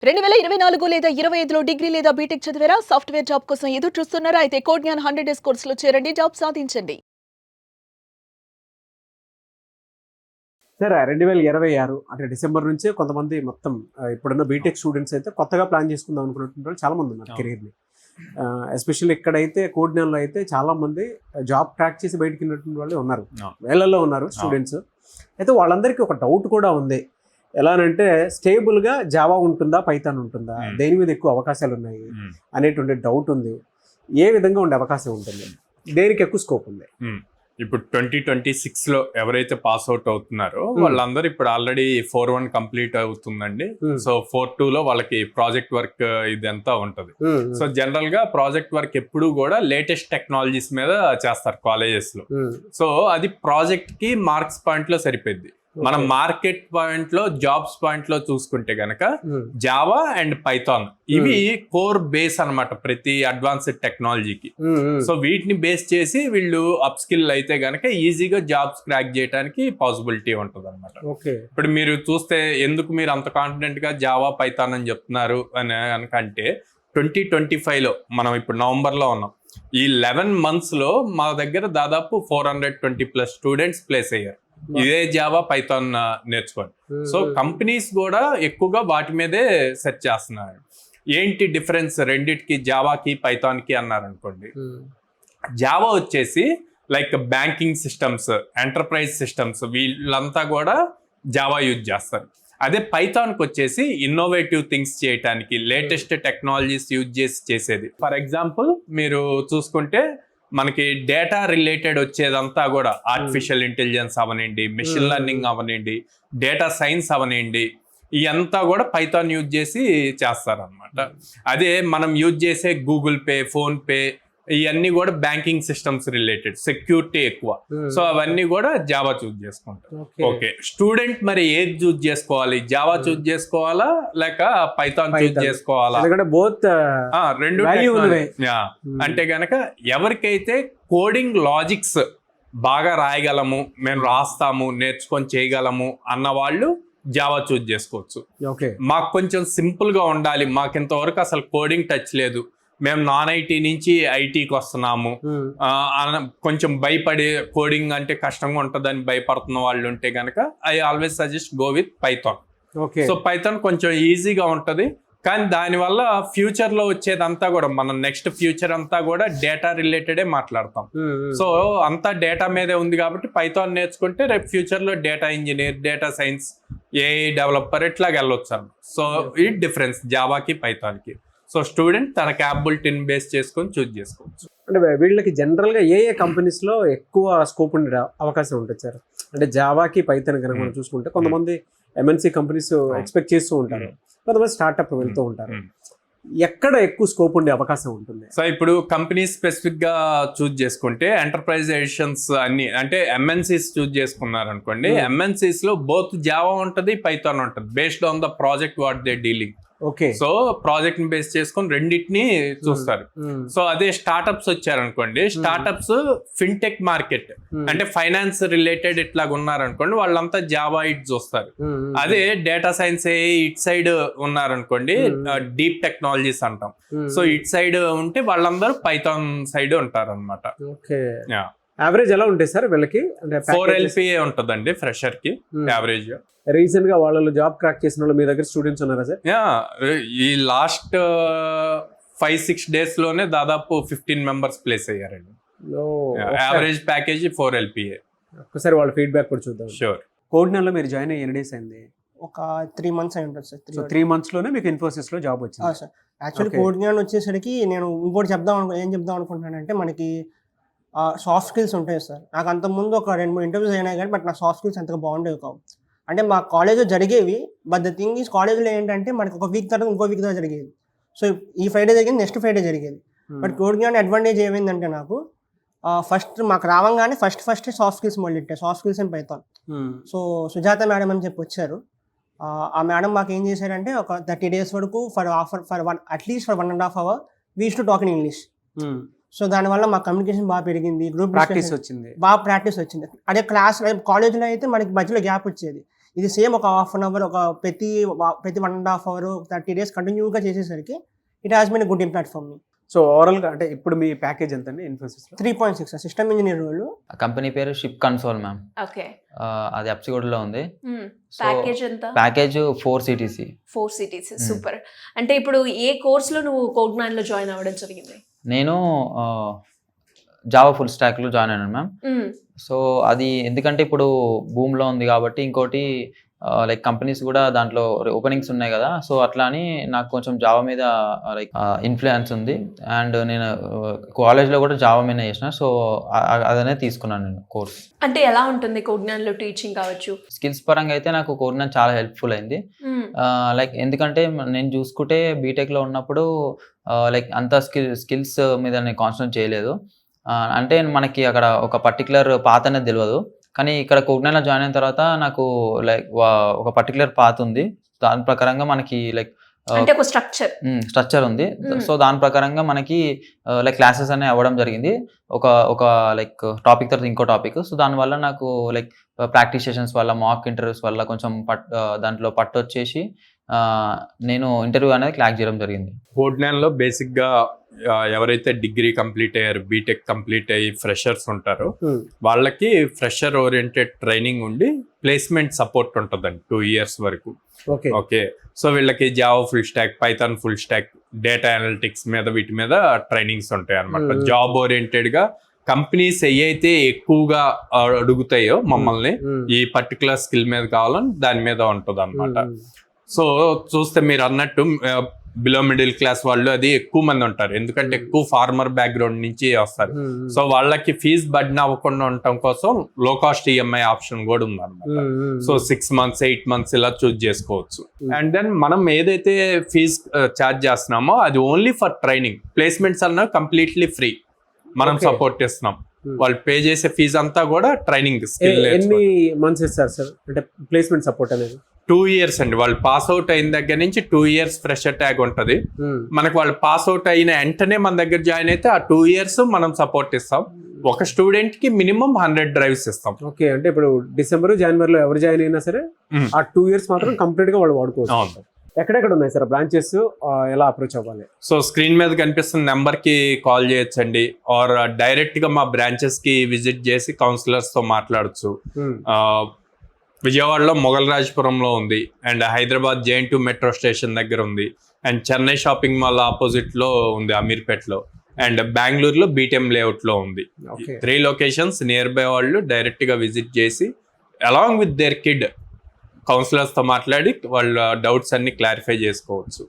2024 లేదా 25లో డిగ్రీ లేదా బీటెక్ చదివారా? సాఫ్ట్‌వేర్ జాబ్ కోసం ఎదురు చూస్తున్నారా? అయితే కోడ్ జ్ఞాన్ 100 డేస్ కోర్సులో చేరండి, జాబ్ సాధించండి. సరే 2026 అంటే డిసెంబర్ నుంచే కొంతమంది మొత్తం ఇప్పుడున్న బీటెక్ స్టూడెంట్స్ అయితే కొత్తగా ప్లాన్ చేసుకుందాం అనుకున్నటువంటి వాళ్ళు చాలా మంది ఉన్నారు కెరీర్ని. ఎస్పెషల్లీ ఇక్కడైతే కోడ్ జ్ఞాన్లో అయితే చాలా మంది జాబ్ ట్రాక్ చేసి బయటకు వెళ్ళినటువంటి వాళ్ళు ఉన్నారు, వేలల్లో ఉన్నారు స్టూడెంట్స్. అయితే వాళ్ళందరికీ ఒక డౌట్ కూడా ఉంది. ఎలానంటే స్టేబుల్గా జావా ఉంటుందా, పైథాన్ ఉంటుందా, దేని మీద ఎక్కువ అవకాశాలు ఉన్నాయి అనేటువంటి డౌట్ ఉంది. ఏ విధంగా ఉండే అవకాశం ఉంటుంది, దేనికి ఎక్కువ స్కోప్ ఉంది? ఇప్పుడు 2026లో ఎవరైతే పాస్ అవుట్ అవుతున్నారో వాళ్ళందరూ ఇప్పుడు ఆల్రెడీ 4-1 కంప్లీట్ అవుతుందండి. సో 4-2లో వాళ్ళకి ప్రాజెక్ట్ వర్క్ ఇదంతా ఉంటది. సో జనరల్ గా ప్రాజెక్ట్ వర్క్ ఎప్పుడు కూడా లేటెస్ట్ టెక్నాలజీస్ మీద చేస్తారు కాలేజెస్ లో. సో అది ప్రాజెక్ట్ కి మార్క్స్ పాయింట్ లో సరిపోద్ది. మనం మార్కెట్ పాయింట్ లో, జాబ్స్ పాయింట్ లో చూసుకుంటే గనక జావా అండ్ పైథాన్ ఇవి కోర్ బేస్ అన్నమాట ప్రతి అడ్వాన్స్డ్ టెక్నాలజీకి. సో వీటిని బేస్ చేసి వీళ్ళు అప్ స్కిల్ అయితే గనక ఈజీగా జాబ్స్ క్రాక్ చేయడానికి పాసిబిలిటీ ఉంటుంది అనమాట. ఇప్పుడు మీరు చూస్తే ఎందుకు మీరు అంత కాన్ఫిడెంట్ గా జావా పైథాన్ అని చెప్తున్నారు అని అంటే 2025లో మనం ఇప్పుడు నవంబర్ లో ఉన్నాం. ఈ 11 months లో మా దగ్గర దాదాపు 420+ స్టూడెంట్స్ ప్లేస్ అయ్యారు ఇదే జావా పైథాన్ నేర్చుకోండి. సో కంపెనీస్ కూడా ఎక్కువగా వాటి మీదే సెర్చ్ చేస్తున్నారు. ఏంటి డిఫరెన్స్ రెండిటికి, జావాకి పైథాన్కి అన్నారనుకోండి. జావా వచ్చేసి like banking systems, enterprise systems వీళ్ళంతా కూడా జావా యూజ్ చేస్తారు. అదే పైథాన్కి వచ్చేసి ఇన్నోవేటివ్ థింగ్స్ చేయడానికి, లేటెస్ట్ టెక్నాలజీస్ యూజ్ చేసి చేసేది. ఫర్ ఎగ్జాంపుల్ మీరు చూసుకుంటే మనకి డేటా రిలేటెడ్ వచ్చేదంతా కూడా ఆర్టిఫిషియల్ ఇంటెలిజెన్స్ అవనండి, మెషిన్ లెర్నింగ్ అవనండి, డేటా సైన్స్ అవనండి, ఇదంతా కూడా పైథాన్ యూజ్ చేసి చేస్తారనమాట. అదే మనం యూజ్ చేసే గూగుల్ పే, ఫోన్ పే ఇవన్నీ కూడా బ్యాంకింగ్ సిస్టమ్స్ రిలేటెడ్, సెక్యూరిటీ ఎక్కువ. సో అవన్నీ కూడా జావా చూజ్ చేసుకుంటారు. ఓకే, స్టూడెంట్ మరి ఏది చూజ్ చేసుకోవాలి? జావా చూజ్ చేసుకోవాలా లేక పైథాన్ చూజ్ చేసుకోవాలా? రెండు అంటే గనక ఎవరికైతే కోడింగ్ లాజిక్స్ బాగా రాయగలము, మేము రాస్తాము, నేర్చుకొని చేయగలము అన్న వాళ్ళు జావా చూజ్ చేసుకోవచ్చు. మాకు కొంచెం సింపుల్ గా ఉండాలి, మాకు ఇంతవరకు అసలు కోడింగ్ టచ్ లేదు, మేము నాన్ ఐటీ నుంచి ఐటీకి వస్తున్నాము, కొంచెం భయపడి కోడింగ్ అంటే కష్టంగా ఉంటుందని భయపడుతున్న వాళ్ళు ఉంటే కనుక I always suggest go with Python. So Python కొంచెం ఈజీగా ఉంటుంది, కానీ దానివల్ల ఫ్యూచర్ లో వచ్చేదంతా కూడా మనం నెక్స్ట్ ఫ్యూచర్ అంతా కూడా డేటా రిలేటెడే మాట్లాడతాం. సో అంతా డేటా మీదే ఉంది కాబట్టి పైథాన్ నేర్చుకుంటే రేపు ఫ్యూచర్ లో data engineer, data science, AI developer ఇట్లాగ వెళ్ళొచ్చు. సో ఈ డిఫరెన్స్ జావాకి పైథాన్కి. సో స్టూడెంట్ తన క్యాపబిలిటీని బేస్ చేసుకొని చూజ్ చేసుకోవచ్చు. అంటే వీళ్ళకి జనరల్ గా ఏ కంపెనీస్ లో ఎక్కువ స్కోప్ ఉండే అవకాశం ఉంటుంది సార్? అంటే జావాకి పైథాన్ కనుక మనం చూసుకుంటే కొంతమంది ఎంఎన్సీ కంపెనీస్ ఎక్స్పెక్ట్ చేస్తూ ఉంటారు, కొంతమంది స్టార్ట్అప్ వెళ్తూ ఉంటారు. ఎక్కడ ఎక్కువ స్కోప్ ఉండే అవకాశం ఉంటుంది? సో ఇప్పుడు కంపెనీ స్పెసిఫిక్ గా చూజ్ చేసుకుంటే ఎంటర్ప్రైజేషన్స్ అన్ని అంటే ఎంఎన్సీస్ చూజ్ చేసుకున్నారు అనుకోండి. ఎంఎన్సీస్ లో బోత్ జావా ఉంటుంది, పైథాన్ ఉంటుంది, based on the project what they dealing. So project ని బేస్ చేసుకొని రెండింటిని చూస్తారు. సో అదే స్టార్ట్అప్స్ వచ్చారనుకోండి, స్టార్ట్అప్స్ ఫిన్టెక్ మార్కెట్ అంటే ఫైనాన్స్ రిలేటెడ్ ఇట్లాగా ఉన్నారనుకోండి, వాళ్ళంతా జావా ఇట్ చూస్తారు. అదే డేటా సైన్స్ ఇట్ సైడ్ ఉన్నారనుకోండి, డీప్ టెక్నాలజీస్ అంటాం. సో ఇట్ సైడ్ ఉంటే వాళ్ళందరూ పైథాన్ సైడ్ ఉంటారు అనమాట. యావరేజ్ ఎలా ఉంటాయి సార్ వీళ్ళకి? 4 LPA ఉంటుందండి ఫ్రెషర్ కి యావరేజ్ గా. రీసెంట్ గా వాళ్ళు జాబ్ క్రాక్ చేసిన వాళ్ళు మీ దగ్గర స్టూడెంట్స్ ఉన్నారా సార్? ఈ లాస్ట్ 5-6 days లోనే దాదాపు 15 members ప్లేస్ అయ్యారండి. Average package 4 LPA. ఒకసారి వాళ్ళ ఫీడ్బ్యాక్ కూడా చూద్దాం. షూర్. కోడ్ జ్ఞాన్లో మీరు జాయిన్ అయ్యి ఎన్ని డేస్ అయింది? ఒక 3 months అయి ఉంటుంది సార్. సో 3 months లోనే మీకు ఇన్ఫోసిస్ లో జాబ్ వచ్చింది? సార్ యాక్చువల్లీ కోడ్ జ్ఞాన్ వచ్చేసరికి నేను ఇంకోటి ఏం చెప్దాం అనుకుంటున్నానంటే, మనకి సాఫ్ట్ స్కిల్స్ ఉంటాయి సార్. నాకు అంతకుముందు ఒక 2-3 ఇంటర్వ్యూస్ అయినాయి కానీ బట్ నా సాఫ్ట్ స్కిల్స్ అంతగా బాగుండేవి కావు. అంటే మా కాలేజ్లో జరిగేవి, బట్ ద థింగ్ ఈస్ కాలేజ్లో ఏంటంటే మనకి ఒక వీక్ తర్వాత ఇంకో వీక్ తర్వాత జరిగేది. సో ఈ ఫ్రైడే జరిగింది, నెక్స్ట్ ఫ్రైడే జరిగేది. బట్ కోడ్ జ్ఞాన్ అడ్వాంటేజ్ ఏమైందంటే నాకు ఫస్ట్ మాకు రావంగానే ఫస్ట్ సాఫ్ట్ స్కిల్స్ మొదలెట్టాయి, soft skills and Python. So Sujatha madam అని చెప్పి వచ్చారు. ఆ మేడం మాకు ఏం చేశారంటే ఒక 30 days వరకు at least for 1.5 hour we used to talk in English. So దానివల్ల మా కమ్యూనికేషన్ బాగా పెరిగింది, గ్రూప్ ప్రాక్టీస్ వచ్చింది, బాగా ప్రాక్టీస్ వచ్చింది. అదే క్లాస్ కాలేజ్లో అయితే మనకి మధ్యలో గ్యాప్ వచ్చేది. ఇది సేమ్ ఒక హాఫ్ అన్ అవర్, ఒక ప్రతి 1.5 అవర్ 30 డేస్ కంటిన్యూగా చేసేసరికి it has been good impact for me. So ఓవరాల్గా అంటే ఇప్పుడు మీ ప్యాకేజ్ ఎంత అండి ఇన్ఫోసిస్లో? 3.6 సిస్టమ్ ఇంజనీర్ రోల్. కంపెనీ పేరు షిప్ కన్సోల్ మ్యామ్. ఓకే. అది అప్సిగూడలో ఉంది. ప్యాకేజ్ ఎంత? Package 4 CTC. 4 సిటీస్. సూపర్. అంటే ఇప్పుడు ఏ కోర్స్ లో నువ్వు కోగ్నాన్ లో జాయిన్ అవ్వడం జరిగింది? నేను జావా ఫుల్ స్టాక్ లో జాయిన్ అయినాను మ్యామ్. సో అది ఎందుకంటే ఇప్పుడు భూమిలో ఉంది కాబట్టి, ఇంకోటి లైక్ కంపెనీస్ కూడా దాంట్లో ఓపెనింగ్స్ ఉన్నాయి కదా, సో అట్లా అని నాకు కొంచెం జావా మీద లైక్ ఇన్ఫ్లుయెన్స్ ఉంది. అండ్ నేను కాలేజ్లో కూడా జావా మీద చేసిన, సో అదనే తీసుకున్నాను నేను కోర్స్. అంటే ఎలా ఉంటుంది కోగ్నాన్ లో టీచింగ్ కావచ్చు? స్కిల్స్ పరంగా అయితే నాకు కోగ్నాన్ చాలా హెల్ప్ఫుల్ అయింది. లైక్ ఎందుకంటే నేను చూసుకుంటే బీటెక్లో ఉన్నప్పుడు లైక్ అంత స్కిల్స్ మీద నేను కాన్సన్ట్రేట్ చేయలేదు. అంటే మనకి అక్కడ ఒక పర్టికులర్ పాత్ అనేది తెలియదు, కానీ ఇక్కడ కోగ్నాన్లో జాయిన్ అయిన తర్వాత నాకు లైక్ ఒక పర్టికులర్ పాత్ ఉంది. దాని ప్రకారంగా మనకి లైక్ అంటే ఒక స్ట్రక్చర్ ఉంది. సో దాని ప్రకారంగా మనకి లైక్ క్లాసెస్ అనేవి అవ్వడం జరిగింది. ఒక లైక్ టాపిక్ తర్వాత ఇంకో టాపిక్. సో దానివల్ల నాకు లైక్ ప్రాక్టీస్ సెషన్స్ వల్ల, మాక్ ఇంటర్వ్యూస్ వల్ల కొంచెం దాంట్లో పట్టు వచ్చేసి నేను ఇంటర్వ్యూ అనేది క్లాక్ చేయడం జరిగింది. కోగ్నాన్లో బేసిక్గా ఎవరైతే డిగ్రీ కంప్లీట్ అయ్యారు, బీటెక్ కంప్లీట్ అయ్యి ఫ్రెషర్స్ ఉంటారో వాళ్ళకి ఫ్రెషర్ ఓరియంటెడ్ ట్రైనింగ్ ఉండి ప్లేస్మెంట్ సపోర్ట్ ఉంటుందండి 2 years వరకు. ఓకే. సో వీళ్ళకి Java full stock, Python full stock, data analytics మీద వీటి మీద ట్రైనింగ్స్ ఉంటాయి అనమాట. జాబ్ ఓరియంటెడ్ గా కంపెనీస్ ఏవైతే ఎక్కువగా అడుగుతాయో మమ్మల్ని ఈ పర్టికులర్ స్కిల్ మీద కావాలని దాని మీద ఉంటుంది అనమాట. సో చూస్తే మీరు అన్నట్టు బిలో మిడిల్ క్లాస్ వాళ్ళు అది ఎక్కువ మంది ఉంటారు, ఎందుకంటే ఎక్కువ ఫార్మర్ బ్యాక్గ్రౌండ్ నుంచి వస్తారు. సో వాళ్ళకి ఫీజు బర్డెన్ అవ్వకుండా ఉండటం కోసం లో కాస్ట్ ఈఎంఐ ఆప్షన్ కూడా ఉందన్నమాట. సో 6 months 8 months ఇలా చూస్ చేసుకోవచ్చు. అండ్ దెన్ మనం ఏదైతే ఫీజు ఛార్జ్ చేస్తున్నామో అది ఓన్లీ ఫర్ ట్రైనింగ్. ప్లేస్మెంట్స్ అన్నవి కంప్లీట్లీ ఫ్రీ, మనం సపోర్ట్ ఇస్తున్నాం. వాళ్ళు పే చేసే ఫీజు అంతా కూడా ట్రైనింగ్ స్కిల్. ఎన్ని మంత్స్ ఇస్తారు సార్ అంటే ప్లేస్మెంట్ సపోర్ట్ అనేది? 2 years అండి. వాళ్ళు పాస్ అవుట్ అయిన దగ్గర నుంచి 2 years ఫ్రెషర్ ట్యాగ్ ఉంటుంది మనకు. వాళ్ళు పాస్ అవుట్ అయిన వెంటనే మన దగ్గర జాయిన్ అయితే ఆ 2 years మనం సపోర్ట్ ఇస్తాం. ఒక స్టూడెంట్ కి మినిమం 100 drives ఇస్తాం. ఓకే. అంటే ఇప్పుడు డిసెంబర్ జనవరిలో ఎవరు జాయిన్ అయినా సరే ఆ 2 years మాత్రం కంప్లీట్ గా వాళ్ళు వాడుకోవచ్చు. ఎక్కడెక్కడ ఉన్నాయి సార్ బ్రాంచెస్, ఎలా అప్రోచ్ అవ్వాలి? సో స్క్రీన్ మీద కనిపిస్తున్న నెంబర్ కి కాల్ చేయొచ్చండి, ఆర్ డైరెక్ట్ గా మా బ్రాంచెస్ కి విజిట్ చేసి కౌన్సిలర్స్ తో మాట్లాడచ్చు. విజయవాడలో మొగల్రాజపురంలో ఉంది, and Hyderabad JN2 metro station దగ్గర ఉంది, and Chennai shopping mall opposite లో ఉంది అమీర్పేటలో, అండ్ బెంగళూరులో BTM లేఅవుట్ లో ఉంది. 3 locations నియర్ బై వాళ్ళు డైరెక్ట్ గా విజిట్ చేసి along with their kid counsellors తో మాట్లాడి వాళ్ళ డౌట్స్ అన్ని క్లారిఫై చేసుకోవచ్చు.